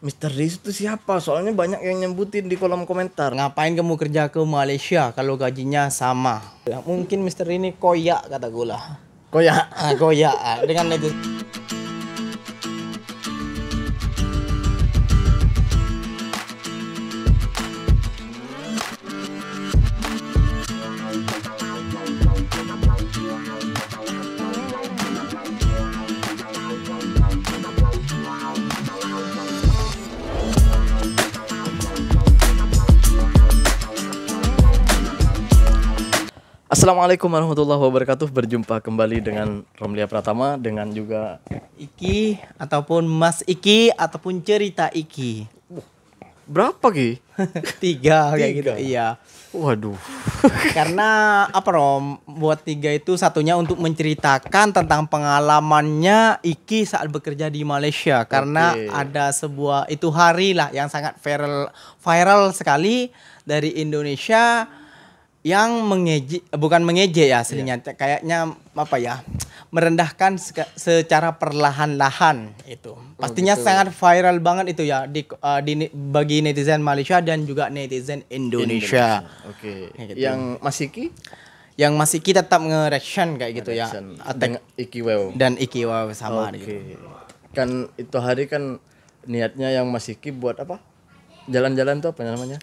Misteri itu siapa? Soalnya banyak yang nyebutin di kolom komentar. Ngapain kamu kerja ke Malaysia kalau gajinya sama? Ya, mungkin Mister ini koyak kata gue lah. Koyak. Koyak dengan itu. Assalamualaikum warahmatullahi wabarakatuh. Berjumpa kembali dengan Romlia Pratama, dengan juga Iki ataupun Mas Iki ataupun cerita Iki. berapa Ki? Tiga kayak gitu. Tiga. Iya. Waduh. Karena apa Rom? Buat tiga itu satunya untuk menceritakan tentang pengalamannya Iki saat bekerja di Malaysia. Karena Oke. ada sebuah itu hari lah yang sangat viral sekali dari Indonesia yang bukan mengejek ya aslinya, kayaknya apa ya, merendahkan secara perlahan-lahan itu. Pastinya gitu. sangat viral banget itu ya bagi netizen Malaysia dan juga netizen Indonesia. Oke. Kayak gitu. Yang masih Ki? Yang masih kita tetap nge-reaction kayak gitu ya. Reaction. Attack Iki Wow. dan Iki Wow sama Oke. gitu. Kan itu hari kan niatnya yang masih Ki buat apa? Jalan-jalan tuh apa namanya?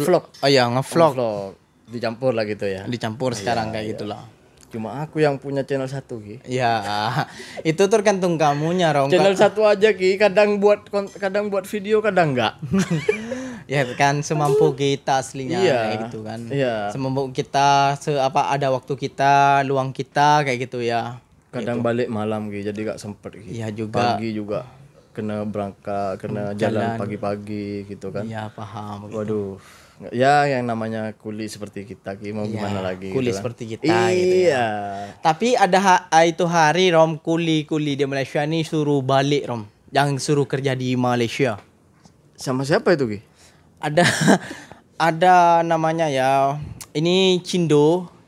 Vlog. Oh iya, nge-vlog. Vlog. Dicampur lah gitu ya. Dicampur sekarang kayak gitulah. Cuma aku yang punya channel satu Ki. Ya, itu tergantung kamunya Rom. Channel satu aja Ki, kadang buat video, kadang enggak. Ya kan semampu kita aslinya Iya. kayak gitu kan. Iya. Semampu kita ada waktu kita, luang kita kayak gitu ya. Kadang balik malam Ki, jadi gak sempet Ki. Iya juga. Pagi juga kena berangkat, kena jalan pagi-pagi gitu kan. Iya paham. Waduh. Ya yang namanya kuli seperti kita Ki, mau gimana lagi Kuli gitu kan. seperti kita gitu ya. Iya. Tapi ada itu hari Rom kuli di Malaysia nih suruh balik Rom. Yang suruh kerja di Malaysia. Sama siapa itu Ki? Ada ada namanya ya. Ini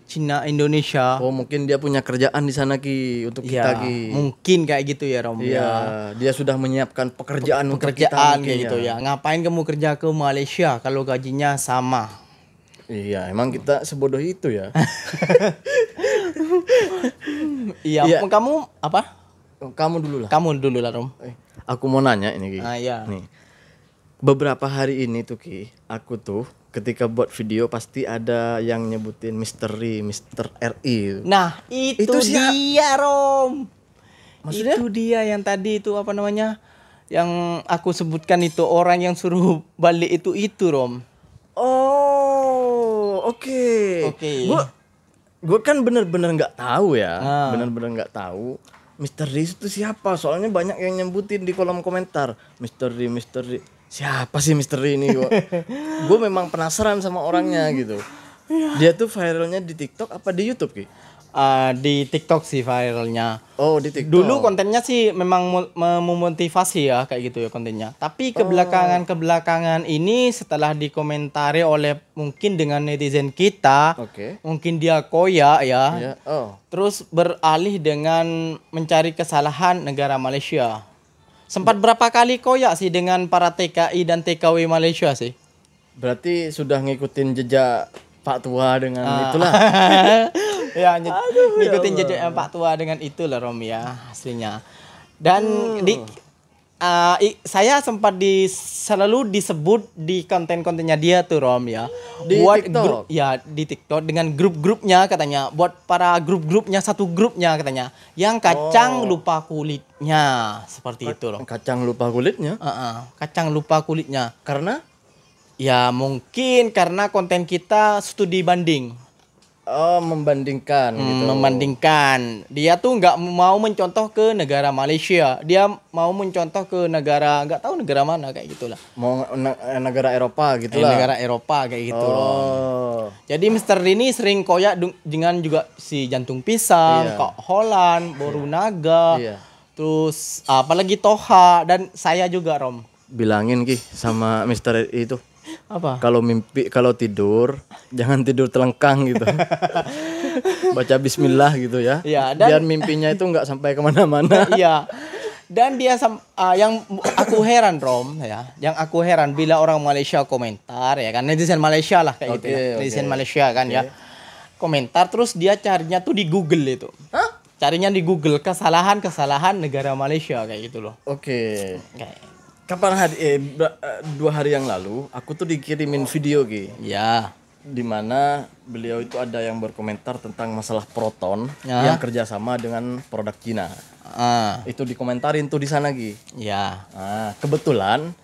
Cina Indonesia. Oh mungkin dia punya kerjaan di sana Ki, untuk kita Ya, Ki. mungkin kayak gitu ya Rom. Iya, dia sudah menyiapkan pekerjaan untuk kita Pekerjaan mungkin kayak gitu ya. Ngapain kamu kerja ke Malaysia kalau gajinya sama? Iya, emang kita sebodoh itu ya. Iya, Iya. kamu apa? Kamu dulu lah. Kamu dulu lah Rom. Aku mau nanya ini Ki. Iya. Nih. Beberapa hari ini tuh Ki, aku tuh ketika buat video pasti ada yang nyebutin misteri, Mister RI. Nah, itu dia Rom. Maksudnya? Itu dia yang tadi itu apa namanya? Yang aku sebutkan itu orang yang suruh balik itu Rom. Oh, oke. Oke. Gue kan bener-bener nggak tahu ya, Ah. bener-bener nggak tahu misteri itu siapa. Soalnya banyak yang nyebutin di kolom komentar, misteri. Siapa sih misteri ini? Gue memang penasaran sama orangnya gitu. Dia tuh viralnya di TikTok apa di YouTube Ki? Di TikTok sih viralnya. Oh di TikTok. Dulu kontennya sih memang memotivasi ya kayak gitu ya kontennya. Tapi kebelakangan ini setelah dikomentari oleh mungkin dengan netizen kita, Oke. mungkin dia koyak ya. Ya. Oh. Terus beralih dengan mencari kesalahan negara Malaysia. Sempat berapa kali koyak sih dengan para TKI dan TKW Malaysia sih? Berarti sudah ngikutin jejak Pak Tua dengan itulah. Ya, ngikutin jejak Pak Tua dengan itu lah Rom ya aslinya. Dan saya sempat selalu disebut di konten-kontennya dia tuh Rom ya. Di buat TikTok? di TikTok dengan grup-grupnya katanya. Buat para grup-grupnya, satu grupnya katanya. Yang kacang lupa kulitnya. Seperti itu Rom. Kacang lupa kulitnya. Kacang lupa kulitnya. Karena? Ya mungkin karena konten kita studi banding. Oh membandingkan gitu. Membandingkan. Dia tuh nggak mau mencontoh ke negara Malaysia. Dia mau mencontoh ke negara, nggak tahu negara mana kayak gitulah. Mau negara Eropa gitu lah. Negara Eropa kayak gitu loh. Oh. Jadi Mister ini sering koyak dengan juga si Jantung Pisang, Iya. Kak Holland, Boru Naga, Iya. terus apalagi Toha dan saya juga Rom. Bilangin Ki sama Mister itu. Apa? Kalau tidur jangan tidur telengkang gitu. Baca bismillah gitu ya. Iya, dan biar mimpinya itu nggak sampai kemana-mana. Iya. Dan dia yang aku heran Rom ya, yang aku heran bila orang Malaysia komentar ya kan, netizen Malaysia lah kayak gitu ya. Netizen Malaysia kan ya. Komentar terus dia carinya tuh di Google itu. Hah? Carinya di Google kesalahan-kesalahan negara Malaysia kayak gitu loh. Oke. Kayak Kapan 2 hari yang lalu aku tuh dikirimin video Ki. ya. Di mana beliau itu ada yang berkomentar tentang masalah Proton Ya. yang kerjasama dengan produk Cina. Ah, Itu dikomentarin tuh di sana Ki. ya. Nah, kebetulan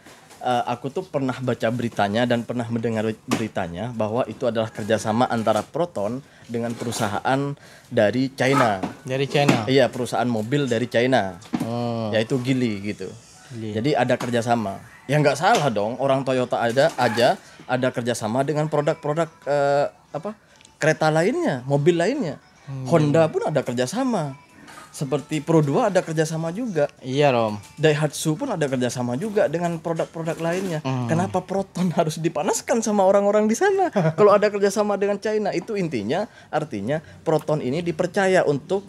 aku tuh pernah baca beritanya dan pernah mendengar beritanya bahwa itu adalah kerjasama antara Proton dengan perusahaan dari China. Dari China. Iya, perusahaan mobil dari China, Oh. yaitu Geely gitu. Geely. Jadi ada kerjasama. Ya nggak salah dong, orang Toyota ada kerjasama dengan produk-produk kereta lainnya, mobil lainnya. Honda pun ada kerjasama. Seperti Pro 2 ada kerjasama juga. Iya Rom. Daihatsu pun ada kerjasama juga dengan produk-produk lainnya. Kenapa Proton harus dipanaskan sama orang-orang di sana? Kalau ada kerjasama dengan China, itu artinya Proton ini dipercaya untuk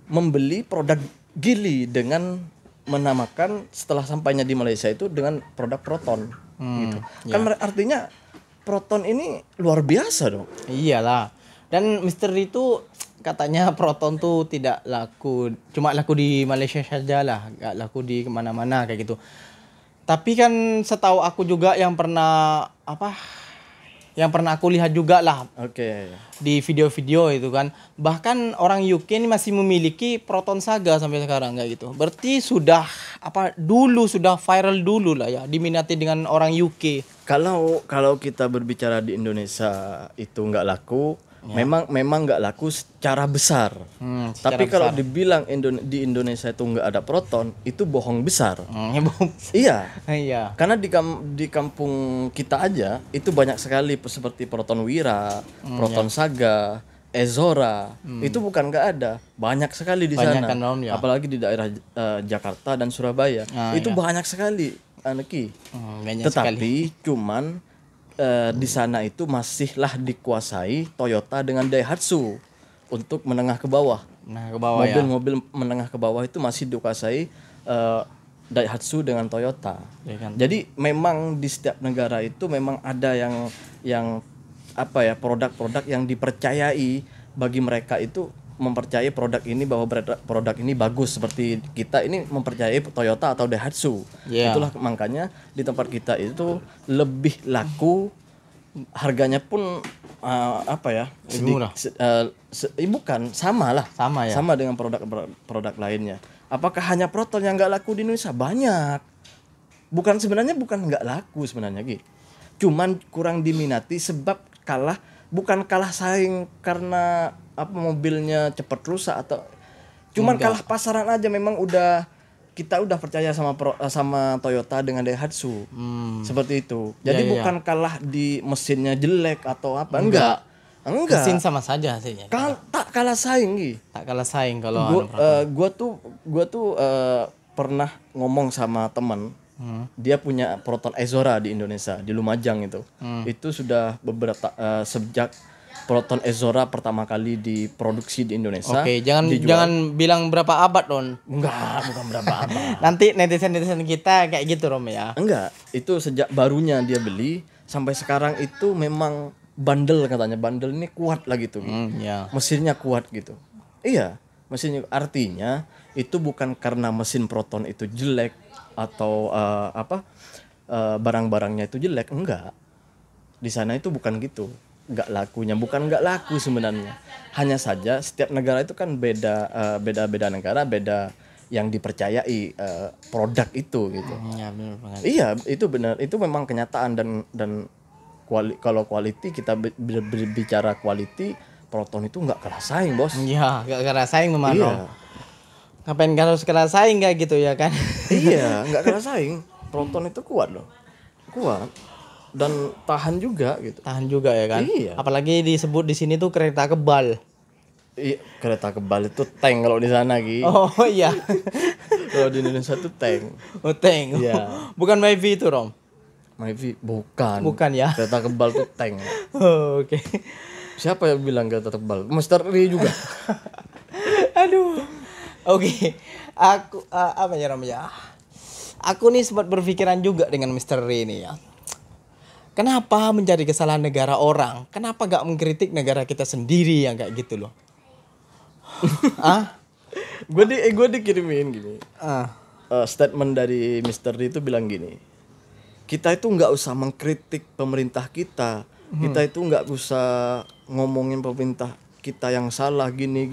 membeli produk Geely dengan menamakan setelah sampainya di Malaysia itu dengan produk Proton. Gitu. Kan artinya Proton ini luar biasa dong. Iyalah. Dan misteri itu katanya Proton tuh tidak laku, cuma laku di Malaysia saja lah, nggak laku di kemana-mana kayak gitu. Tapi kan setahu aku juga yang pernah aku lihat juga lah Oke. di video-video itu kan, bahkan orang UK ini masih memiliki Proton Saga sampai sekarang kayak gitu. Berarti sudah sudah viral dulu lah ya, diminati dengan orang UK. Kalau kita berbicara di Indonesia itu nggak laku, memang nggak laku secara besar. Tapi kalau dibilang di Indonesia itu nggak ada Proton, itu bohong besar. Iya. Iya. Karena di kampung kita aja itu banyak sekali seperti Proton Wira, Proton Saga, Ezora. Itu bukan nggak ada, banyak sekali di Banyak sana. kan, Om, ya? Apalagi di daerah Jakarta dan Surabaya. Itu banyak sekali, Ki. Banyak sekali. Tetapi cuman di sana itu masihlah dikuasai Toyota dengan Daihatsu untuk menengah ke bawah. Nah, ke bawah ya. Mobil-mobil menengah ke bawah itu masih dikuasai Daihatsu dengan Toyota. Ya kan? Jadi memang di setiap negara itu memang ada yang produk-produk yang dipercayai bagi mereka itu mempercayai produk ini bahwa produk ini bagus, seperti kita ini mempercayai Toyota atau Daihatsu. Yeah. Itulah makanya di tempat kita itu lebih laku, harganya pun Lebih murah. bukan sama lah. Sama ya. Sama dengan produk lainnya. Apakah hanya Proton yang nggak laku di Indonesia? Banyak. Sebenarnya bukan nggak laku sebenarnya Ki. Cuman kurang diminati sebab bukan kalah saing karena mobilnya cepat rusak atau cuman kalah pasaran aja. Memang kita udah percaya sama Toyota dengan Daihatsu. Seperti itu. Jadi bukan kalah di mesinnya jelek atau apa. Enggak. Mesin sama saja hasilnya. Tak kalah saing Ki. Tak kalah saing kalau Gua tuh pernah ngomong sama teman. Dia punya Proton Ezora di Indonesia, di Lumajang itu. Itu sudah sejak Proton Ezora pertama kali diproduksi di Indonesia. Oke, jangan bilang berapa abad, Don. Enggak, bukan berapa abad. Nanti netizen kita kayak gitu, Rom ya. Enggak, itu sejak barunya dia beli sampai sekarang itu memang bandel katanya. Bandel ini kuat lah gitu. Ya. Mesinnya kuat gitu. Iya, mesinnya artinya itu bukan karena mesin Proton itu jelek atau barang-barangnya itu jelek, enggak. Di sana itu bukan gitu. Bukan nggak laku sebenarnya. Hanya saja setiap negara itu kan beda negara, beda yang dipercayai produk itu gitu. Ya, benar banget. Iya, itu benar. Itu memang kenyataan dan kalau quality kita berbicara quality, Proton itu nggak kalah saing, Bos. Iya, nggak kalah saing memang. Iya. Ngapain harus kalah saing kayak gitu ya kan? Iya, nggak kalah saing. Proton itu kuat loh. Kuat dan tahan juga gitu. Tahan juga ya kan? Iya. Apalagi disebut di sini tuh kereta kebal. Iya, kereta kebal itu tank kalau di sana Ki. Oh iya. Kalau di Indonesia tuh tank. Oh, tank. Iya. Bukan Myvi itu, Rom. Myvi bukan. Bukan ya. Kereta kebal tuh tank. Oh, oke. Siapa yang bilang kereta kebal? Mister Lee juga. Aduh. Oke. Aku apa ya namanya? Aku nih sempat berpikiran juga dengan misteri ini ya. Kenapa menjadi kesalahan negara orang? Kenapa gak mengkritik negara kita sendiri yang kayak gitu loh? Ah? Gue dikirimin gini. Ah. Statement dari Mr. D itu bilang gini. Kita itu nggak usah mengkritik pemerintah kita. Kita itu nggak usah ngomongin pemerintah kita yang salah gini.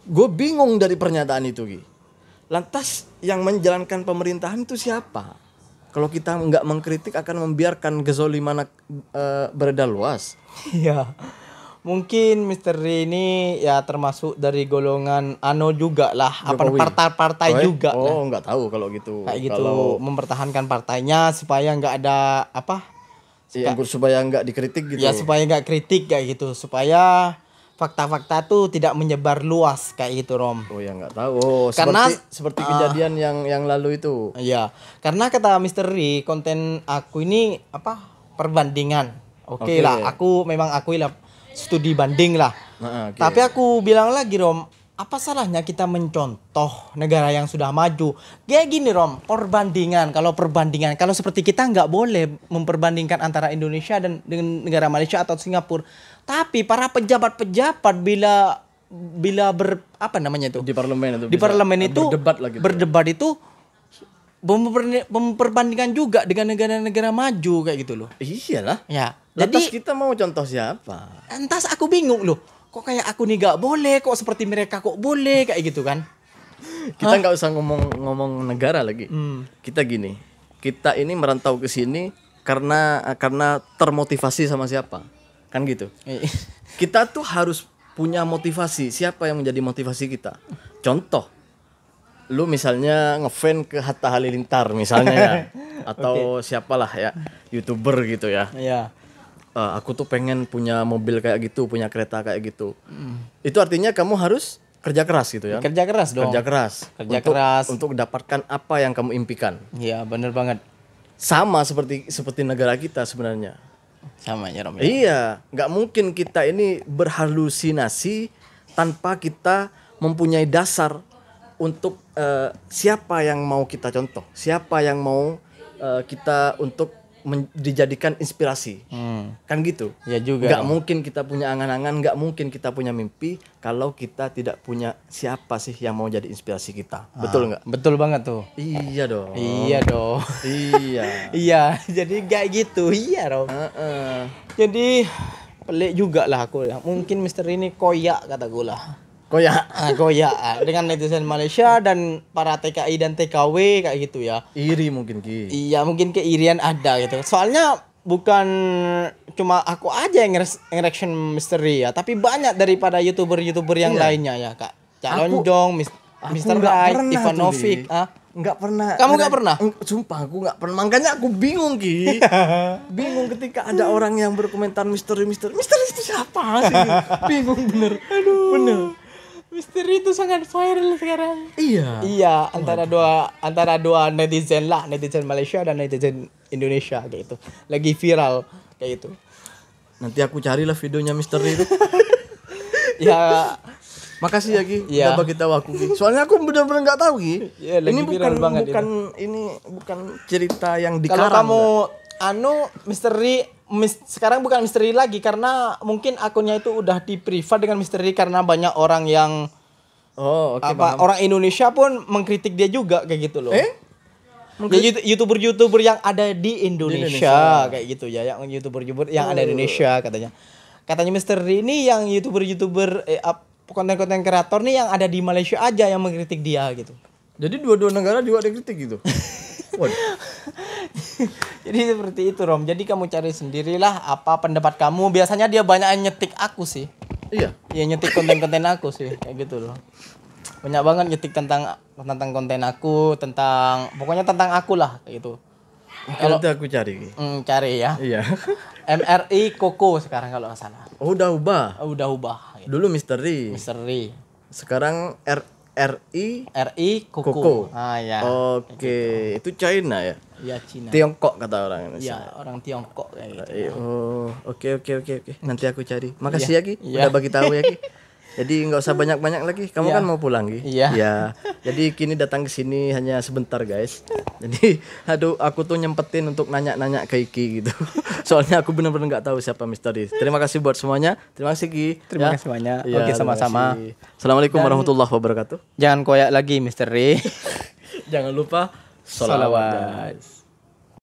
Gue bingung dari pernyataan itu, Gi. Lantas yang menjalankan pemerintahan itu siapa? Kalau kita nggak mengkritik akan membiarkan kezoliman beredar luas. Iya. Mungkin misteri ini ya termasuk dari golongan juga lah, apa Jokowi. partai-partai juga lah. Oh, nggak tahu kalau gitu. Kayak gitu, Kalau mempertahankan partainya supaya nggak ada apa? supaya nggak dikritik gitu. Ya supaya nggak kritik kayak gitu, supaya fakta-fakta tuh tidak menyebar luas kayak gitu, Rom. Oh ya nggak tahu. Oh, Karena seperti kejadian yang lalu itu. Iya, karena kata misteri konten aku ini apa? Perbandingan. Oke Oke. lah, aku memang akui lah studi banding lah. Nah, oke. Tapi aku bilang lagi, Rom, apa salahnya kita mencontoh negara yang sudah maju? Kayak gini, Rom, perbandingan. Kalau seperti kita nggak boleh memperbandingkan antara Indonesia dan dengan negara Malaysia atau Singapura. Tapi para pejabat-pejabat bila apa namanya itu? Di parlemen itu. Di bisa parlemen itu berdebat lagi. berdebat itu memperbandingkan juga dengan negara-negara maju kayak gitu loh. Iyalah. Ya. Lantas Jadi kita mau contoh siapa? entas aku bingung loh. Kok kayak aku nih gak boleh, kok seperti mereka kok boleh kayak gitu kan? Kita nggak usah ngomong negara lagi. Kita gini. Kita ini merantau ke sini karena termotivasi sama siapa? Kan gitu. Kita tuh harus punya motivasi. Siapa yang menjadi motivasi kita? Contoh, lu misalnya ngefan ke Hatta Halilintar misalnya ya, atau siapalah ya, YouTuber gitu ya. Iya. Aku tuh pengen punya mobil kayak gitu, punya kereta kayak gitu. Itu artinya kamu harus kerja keras gitu ya. Kerja keras dong. Kerja keras. Kerja untuk, keras. untuk mendapatkan apa yang kamu impikan. Iya, bener banget. Sama seperti negara kita sebenarnya. Sama ya, Rom. Iya, nggak mungkin kita ini berhalusinasi tanpa kita mempunyai dasar untuk siapa yang mau kita contoh, siapa yang mau kita untuk dijadikan inspirasi. Kan gitu. Ya juga. Nggak mungkin kita punya angan-angan, nggak mungkin kita punya mimpi kalau kita tidak punya siapa sih yang mau jadi inspirasi kita. Betul nggak? Betul banget tuh. Iya dong. Iya dong. Iya. Iya, jadi kayak gitu. Iya, Rom. Jadi pelik juga lah aku ya. Mungkin misteri ini koyak kataku lah. Koyak. Koyak dengan netizen Malaysia dan para TKI dan TKW kayak gitu ya. Iri mungkin Ki. Iya, mungkin keirian ada gitu. Soalnya bukan cuma aku aja yang reaction misteri ya, tapi banyak daripada YouTuber yang lainnya ya, Kak. Cak Lonjong, Mr. Rai, Ivanovic, Nggak pernah. Kamu nggak pernah? Sumpah aku nggak pernah. Makanya aku bingung Ki. Bingung ketika ada orang yang berkomentar misteri itu siapa sih? Bingung bener. Aduh. Bener. Misteri itu sangat viral sekarang. Iya. Iya, antara dua netizen lah, netizen Malaysia dan netizen Indonesia kayak gitu. Lagi viral kayak gitu. Nanti aku carilah videonya misteri itu. Ya, Makasih ya Ki, Iya. udah bagi tahu aku Ki. Soalnya aku benar-benar nggak tahu Ki. Iya, lagi Ini viral banget bukan cerita yang kalau dikarang. kamu sekarang bukan misteri lagi karena mungkin akunnya itu udah di privat dengan misteri karena banyak orang yang Oh, oke paham. orang Indonesia pun mengkritik dia juga kayak gitu loh. Ya, YouTuber yang ada di Indonesia kayak gitu ya, yang YouTuber yang ada di Indonesia katanya. Katanya misteri ini yang YouTuber konten-konten kreator nih yang ada di Malaysia aja yang mengkritik dia gitu. Jadi dua-dua negara juga dikritik gitu. Waduh. Jadi seperti itu, Rom. Jadi kamu cari sendirilah apa pendapat kamu. Biasanya dia banyak yang nyetik aku sih. Iya. Ya nyetik konten-konten aku sih kayak gitu loh. Banyak banget nyetik tentang konten aku, pokoknya tentang aku lah kayak gitu. Kalau nanti aku cari Ki. Cari ya. Iya. MRI Koko sekarang kalau nggak salah. Oh, udah ubah. Udah ubah. Gitu. Dulu misteri. Misteri. Sekarang RI Koko. Koko. Ya. Oke, itu China ya? Iya, Cina. Tiongkok kata orang Indonesia. Iya, orang Tiongkok kayak gitu. Oh, oke. Nanti aku cari. Makasih ya Ki, Iya. udah bagi tahu ya Ki. Jadi nggak usah banyak-banyak lagi. Kamu Iya. kan mau pulang, Gi? Iya. Ya. Jadi kini datang ke sini hanya sebentar, guys. Jadi aduh, aku tuh nyempetin untuk nanya-nanya ke Iki gitu. Soalnya aku benar-benar nggak tahu siapa Misteri. Terima kasih buat semuanya. Terima kasih, Gi. Terima Ya. kasih banyak. Iya, Oke, terima sama-sama. kasih. Assalamualaikum warahmatullahi wabarakatuh. Jangan koyak lagi misteri. Jangan lupa Salawat. guys.